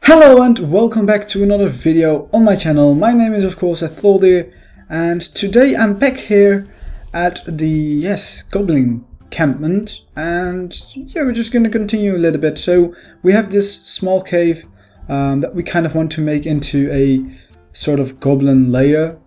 Hello and welcome back to another video on my channel. My name is of course Etholdir, and today I'm back here at the Goblin encampment, and we're just gonna continue a little bit. So we have this small cave that we kind of want to make into a sort of goblin lair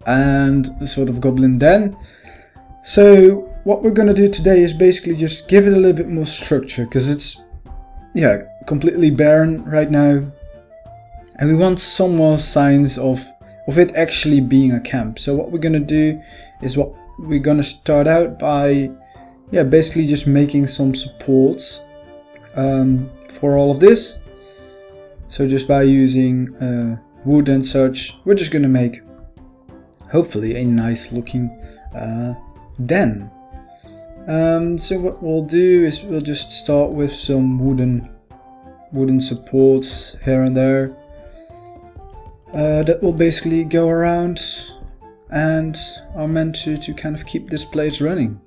and a sort of goblin den. So what we're gonna do today is basically just give it a little bit more structure, because it's completely barren right now, and we want some more signs of it actually being a camp. So what we're gonna do is we're gonna start out by basically just making some supports for all of this. So just by using wood and such, we're just gonna make hopefully a nice looking den. So what we'll do is we'll just start with some wooden supports here and there that will basically go around and are meant to kind of keep this place running.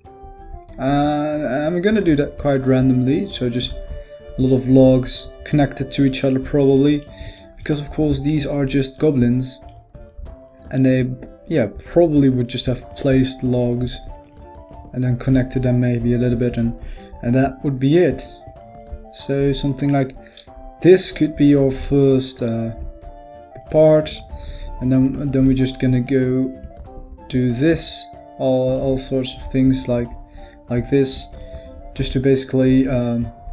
I'm gonna do that quite randomly, so just a lot of logs connected to each other probably, because of course these are just goblins, and they probably would just have placed logs and then connected them maybe a little bit, and that would be it. So something like this could be our first part, and then we're just gonna go do this, all sorts of things like this, just to basically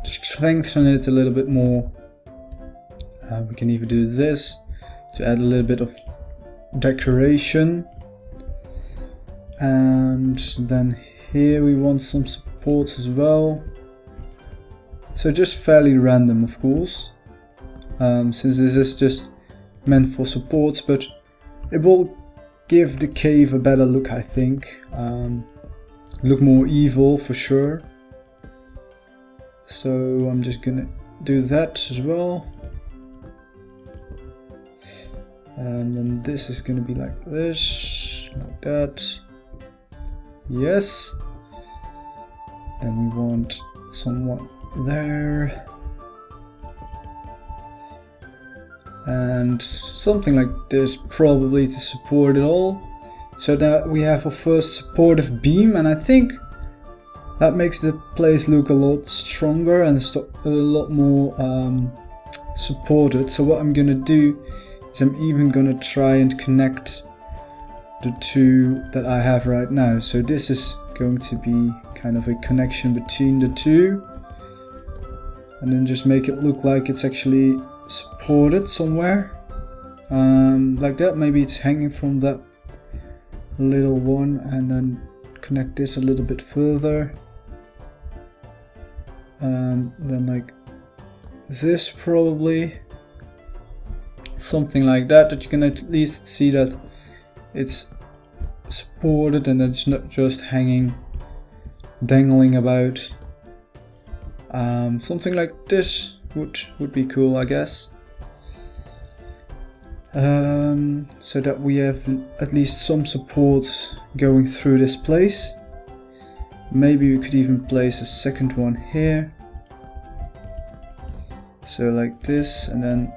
strengthen it a little bit more. We can even do this to add a little bit of decoration, and then here we want some supports as well. So just fairly random, of course, since this is just meant for supports, but it will give the cave a better look, I think. Look more evil for sure. So I'm just gonna do that as well. And then this is gonna be like this, like that. Yes. Then we want someone there. And something like this probably to support it all. So that we have a first supportive beam, and I think that makes the place look a lot stronger and a lot more supported. So what I'm gonna do is I'm even gonna try and connect the two that I have right now. So this is going to be kind of a connection between the two, and then just make it look like it's actually supported somewhere, like that. Maybe it's hanging from that little one, and then connect this a little bit further, and then like this, probably something like that, that you can at least see that it's supported and it's not just hanging, dangling about. Something like this would be cool, I guess. So that we have at least some supports going through this place. Maybe we could even place a second one here. So like this, and then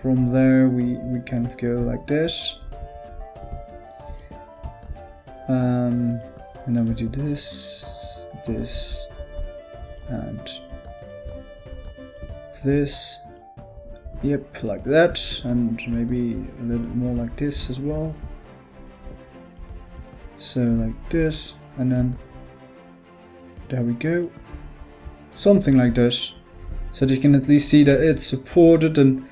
from there we kind of go like this. And then we do this, and this. Yep, like that, and maybe a little bit more like this as well. So like this, and then there we go. Something like this, so that you can at least see that it's supported. And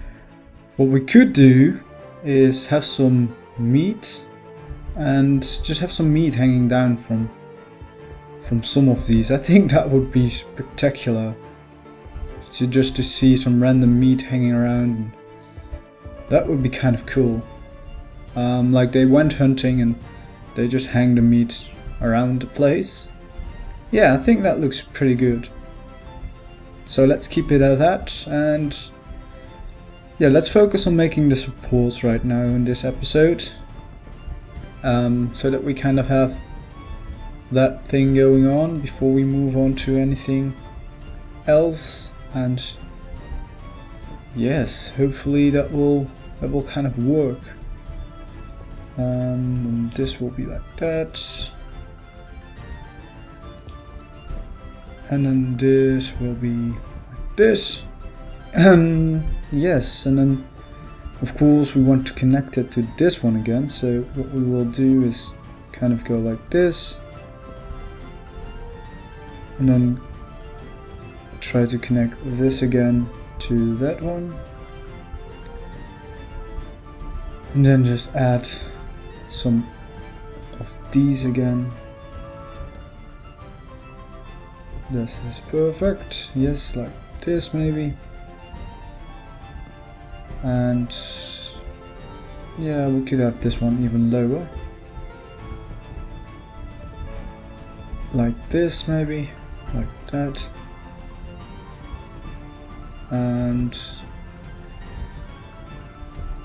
what we could do is have some meat, and just have some meat hanging down from some of these. I think that would be spectacular, just to see some random meat hanging around. That would be kind of cool. Like they went hunting and they just hang the meat around the place. Yeah, I think that looks pretty good. So let's keep it at that, and let's focus on making the supports right now in this episode, so that we kind of have that thing going on before we move on to anything else. And yes, hopefully that will kind of work. And this will be like that. And then this will be like this. Yes, and then of course we want to connect it to this one again, so what we will do is kind of go like this. And then try to connect this again to that one. And then just add some of these again. This is perfect. Yes, like this maybe. And yeah, we could have this one even lower. Like this maybe. Like that. And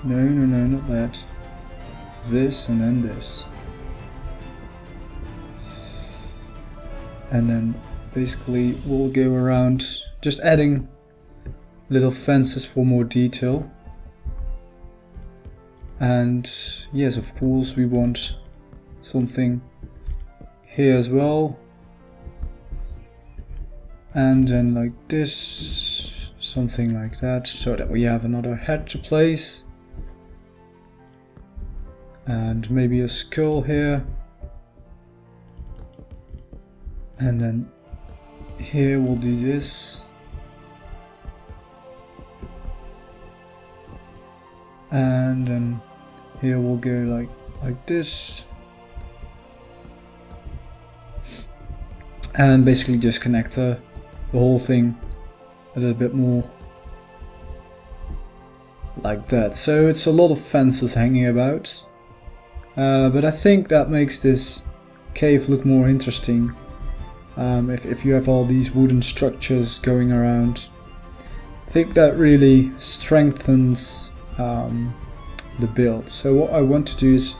no, not that. This and then this. And then basically we'll go around just adding little fences for more detail. And yes, of course we want something here as well. And then like this, something like that, so that we have another head to place. And maybe a skull here. And then here we'll do this. And then here we'll go like this. And basically just connect the whole thing a little bit more like that. So it's a lot of fences hanging about. But I think that makes this cave look more interesting. If you have all these wooden structures going around, I think that really strengthens the build. So what I want to do is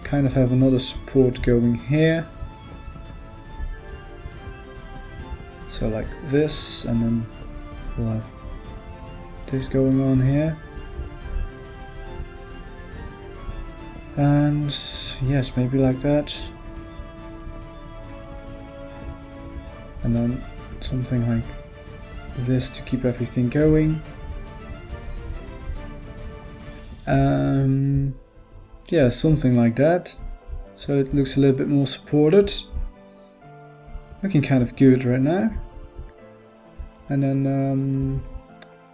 kind of have another support going here. So like this, and then we'll have this going on here. And yes, maybe like that. And then something like this to keep everything going. Yeah, something like that. So it looks a little bit more supported. Looking kind of good right now. And then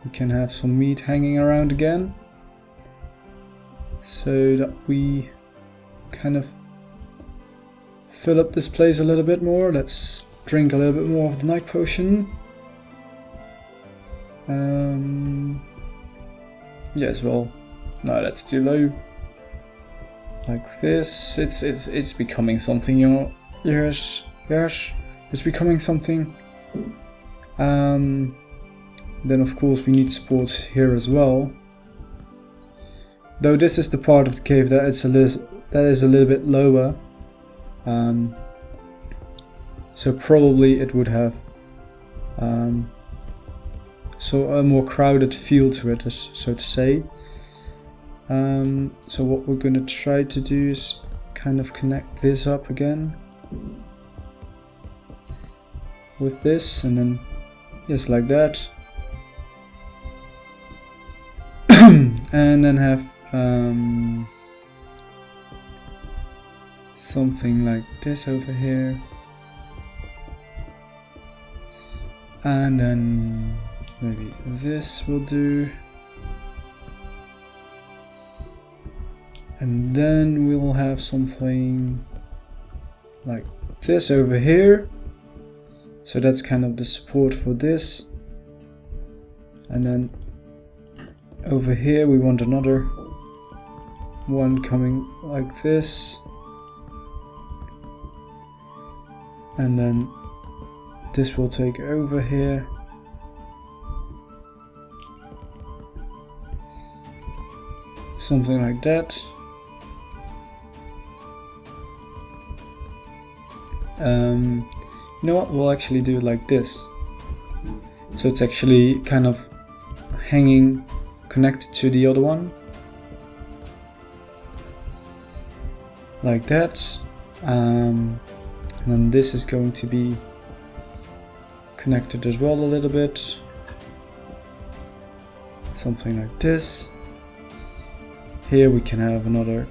we can have some meat hanging around again. So that we kind of fill up this place a little bit more. Let's drink a little bit more of the night potion. Yes, well, no, that's too low. Like this, it's becoming something, you know. Yes, it's becoming something. Then of course we need supports here as well. Though this is the part of the cave that is a little bit lower. So probably it would have so a more crowded feel to it, so to say. So what we're gonna try to do is kind of connect this up again with this, and then just like that. And then have something like this over here, and then maybe this will do, and then we will have something like this over here. So that's kind of the support for this, and then over here we want another one coming like this, and then this will take over here, something like that. You know what, we'll actually do it like this, so it's actually kind of hanging connected to the other one. Like that. And then this is going to be connected as well a little bit. Something like this. Here we can have another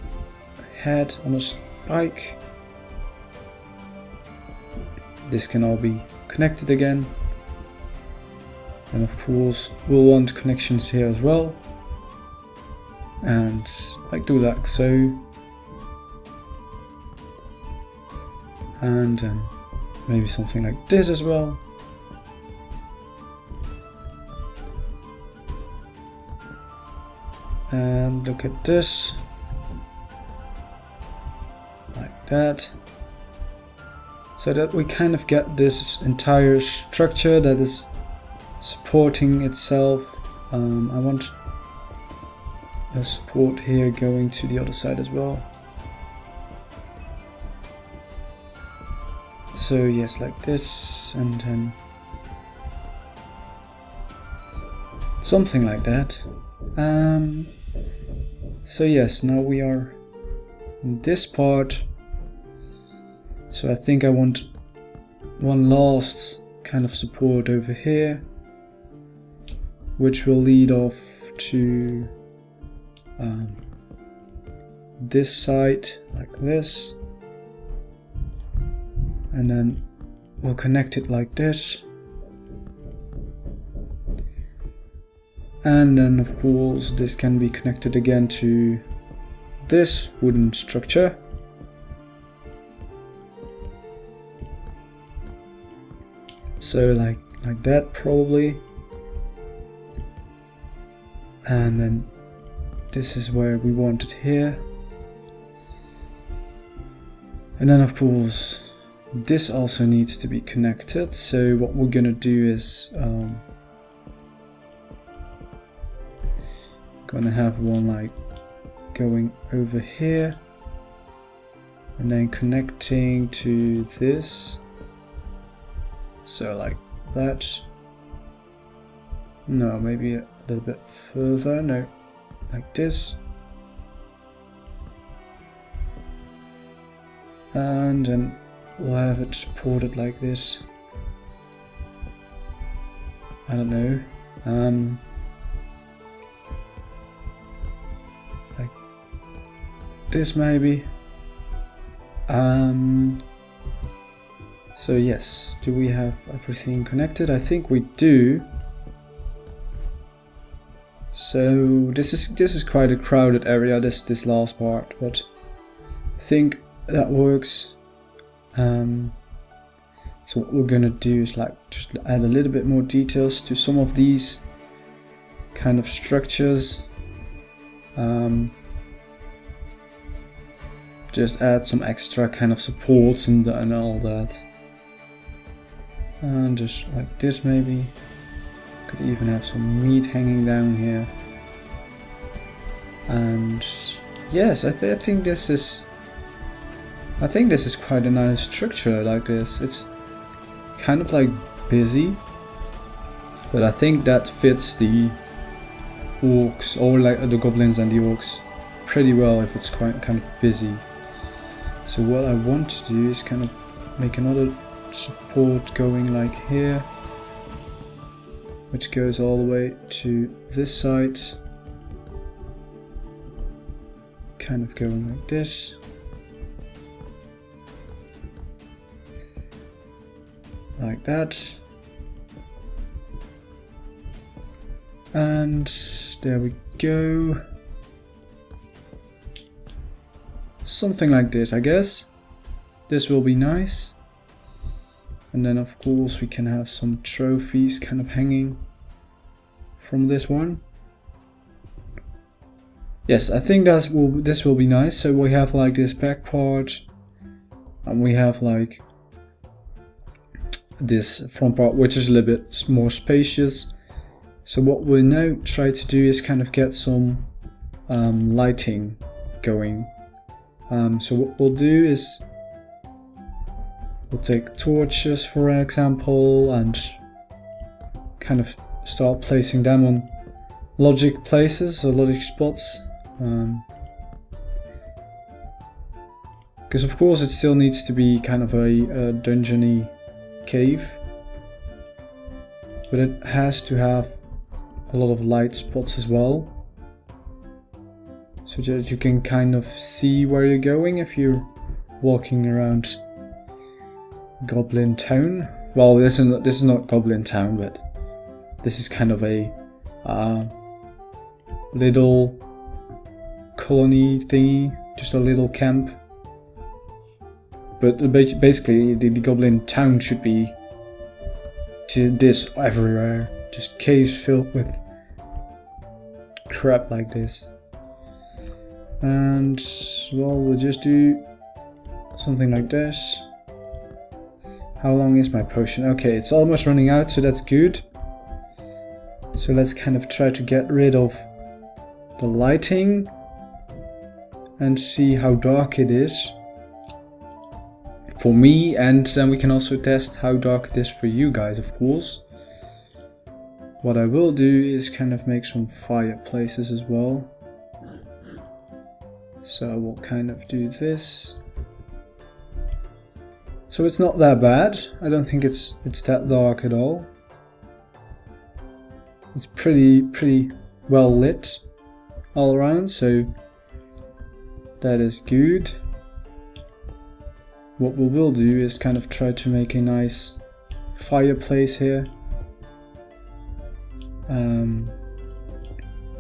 head on a spike. This can all be connected again. And of course we'll want connections here as well. And like do like so. And maybe something like this as well. And look at this. Like that. So that we kind of get this entire structure that is supporting itself. I want a support here going to the other side as well. So yes, like this, and then something like that. So yes, now we are in this part. So I think I want one last kind of support over here, which will lead off to this side like this, and then we'll connect it like this, and then of course this can be connected again to this wooden structure. So like that probably. And then this is where we want it here. And then of course this also needs to be connected. So what we're gonna do is gonna have one like going over here and then connecting to this. So like that. No, maybe a little bit further. No, like this. And then we'll have it supported like this. I don't know. Like this maybe. So yes, do we have everything connected? I think we do. So this is quite a crowded area, this last part, but I think that works. So what we're gonna do is like just add a little bit more details to some of these kind of structures. Just add some extra kind of supports and all that. And just like this maybe. Could even have some meat hanging down here. And yes, I think this is quite a nice structure like this. It's kind of like busy, but I think that fits the orcs, or like the goblins and the orcs, pretty well if it's quite kind of busy. So what I want to do is kind of make another support going like here, which goes all the way to this side, kind of going like this, like that, and there we go. Something like this, I guess. This will be nice. And then of course we can have some trophies kind of hanging from this one. Yes, I think this will be nice. So we have like this back part, and we have like this front part, which is a little bit more spacious. So what we'll now try to do is kind of get some lighting going. So what we'll do is we'll take torches, for example, and kind of start placing them on logic places or logic spots. Because of course it still needs to be kind of a dungeony cave, but it has to have a lot of light spots as well, so that you can kind of see where you're going if you're walking around Goblin Town. Well, this is not Goblin Town, but this is kind of a little colony thingy, just a little camp. But basically, the Goblin Town should be to this everywhere, just caves filled with crap like this. And well, we'll just do something like this. How long is my potion? Okay, it's almost running out, so that's good. So let's kind of try to get rid of the lighting and see how dark it is for me, and then we can also test how dark it is for you guys, of course. What I will do is kind of make some fireplaces as well. So I will kind of do this. So it's not that bad. I don't think it's that dark at all. It's pretty well lit all around, so that is good. What we will do is kind of try to make a nice fireplace here.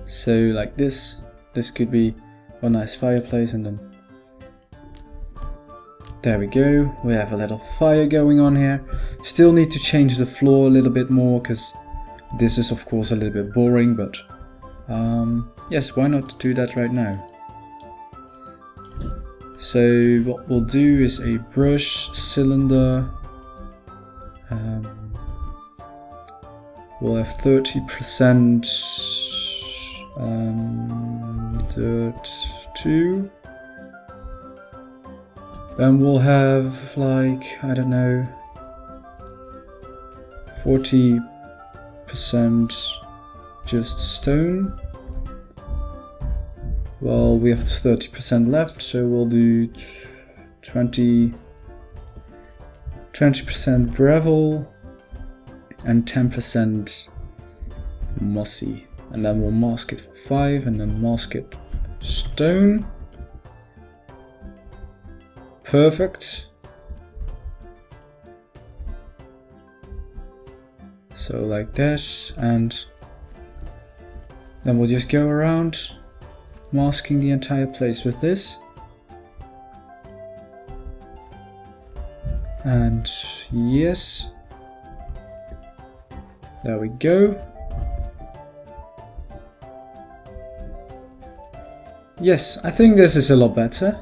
So like this could be a nice fireplace, and then there we go. We have a little fire going on here. Still need to change the floor a little bit more, because this is of course a little bit boring, but yes, why not do that right now? So what we'll do is a brush cylinder. We'll have 30% dirt 2. Then we'll have, like, I don't know, 40% just stone. Well, we have 30% left, so we'll do 20% gravel and 10% mossy. And then we'll mask it for 5, and then mask it stone. Perfect. So like this, and then we'll just go around masking the entire place with this. And yes, there we go. Yes, I think this is a lot better.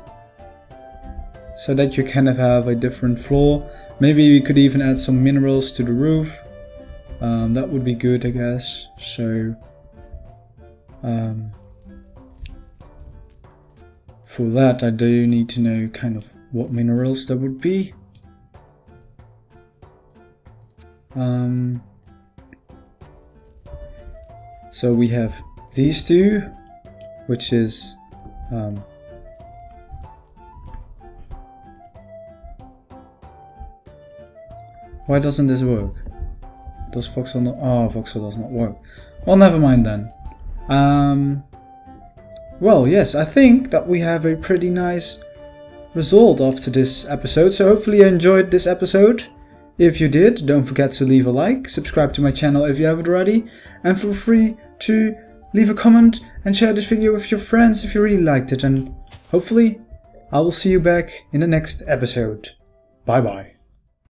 So that you kind of have a different floor. Maybe we could even add some minerals to the roof. That would be good, I guess. So for that I do need to know kind of what minerals that would be. So we have these two, which is why doesn't this work? Does voxel not? Oh, voxel does not work. Well, never mind then. Well, yes, I think that we have a pretty nice result after this episode. So hopefully you enjoyed this episode. If you did, don't forget to leave a like, subscribe to my channel if you haven't already, and feel free to leave a comment and share this video with your friends if you really liked it. And hopefully I will see you back in the next episode. Bye bye.